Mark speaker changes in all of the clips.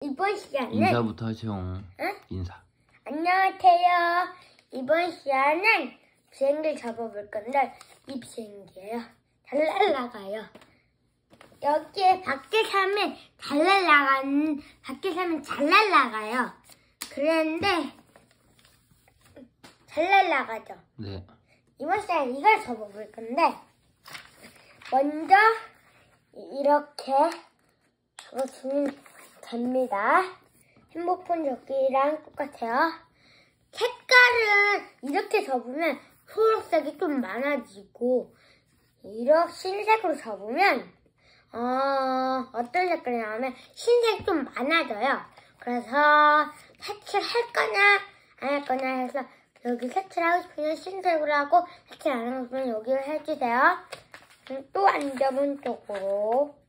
Speaker 1: 이번 시간은
Speaker 2: 인사부터 하세요.
Speaker 1: 응?
Speaker 2: 인사.
Speaker 1: 안녕하세요. 이번 시간은 비행기를 잡아볼 건데 이 비행기예요. 잘 날아가요. 여기에 밖에서 하면 잘 날아가요. 그런데 잘 날아가죠.
Speaker 2: 네.
Speaker 1: 이번 시간에 이걸 잡아볼 건데 먼저 이렇게 잡아주면 됩니다. 핸드폰 접기랑 똑같아요. 색깔은 이렇게 접으면 초록색이 좀 많아지고 이렇게 흰색으로 접으면 어떤 색깔이 나오면 흰색이 좀 많아져요. 그래서 색칠할 거냐 안 할 거냐 해서 여기 색칠하고 싶으면 흰색으로 하고 색칠 안 하고 싶으면 여기를 해주세요. 또 앉아본 쪽으로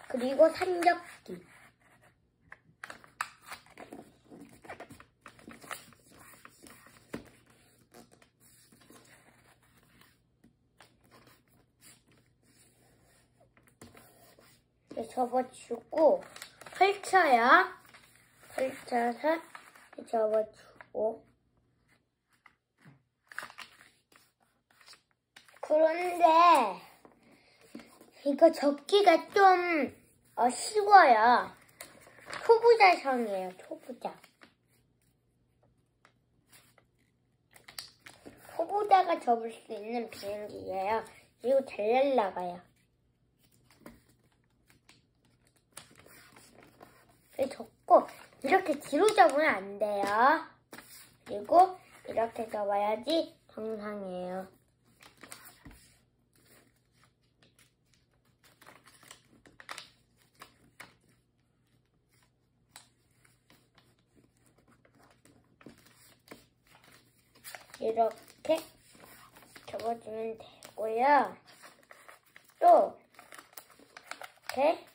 Speaker 1: 그리고 산적기 접어주고 펼쳐요. 펼쳐서 접어주고 그런데 이거 접기가 좀 쉬워요. 초보자성이에요. 초보자가 접을 수 있는 비행기예요. 그리고 잘 날아가요. 접고 이렇게 뒤로 접으면 안 돼요. 그리고 이렇게 접어야지 정상이에요. 이렇게 접어주면 되고요. 또 이렇게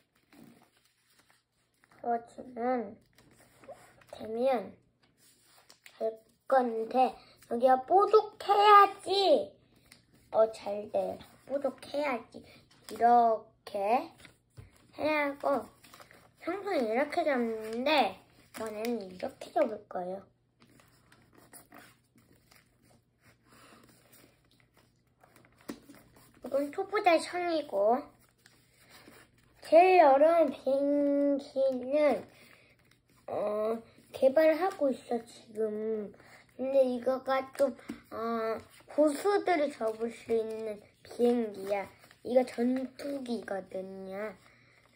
Speaker 1: 접어주면 되면 될 건데 여기가 뽀족해야지 잘 돼요. 뽀족해야지 이렇게 해야 하고 평소에 이렇게 잡는데 이번에는 이렇게 접을 거예요. 이건 초보자 성이고 제일 어려운 비행기는 개발하고 있어 지금. 근데 이거가 좀 고수들이 접을 수 있는 비행기야. 이거 전투기거든요.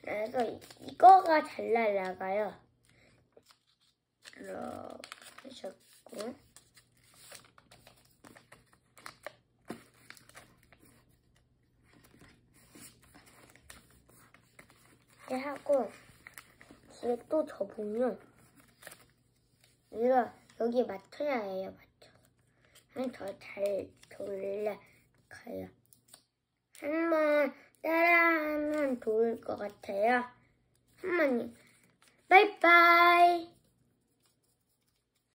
Speaker 1: 그래서 이거가 잘 날아가요. 이렇게 접고 하고 뒤에 또 접으면 이거 여기에 맞춰야 해요. 맞춰서 더 잘 돌아가요. 한번 따라하면 좋을 것 같아요. 한번 바이바이.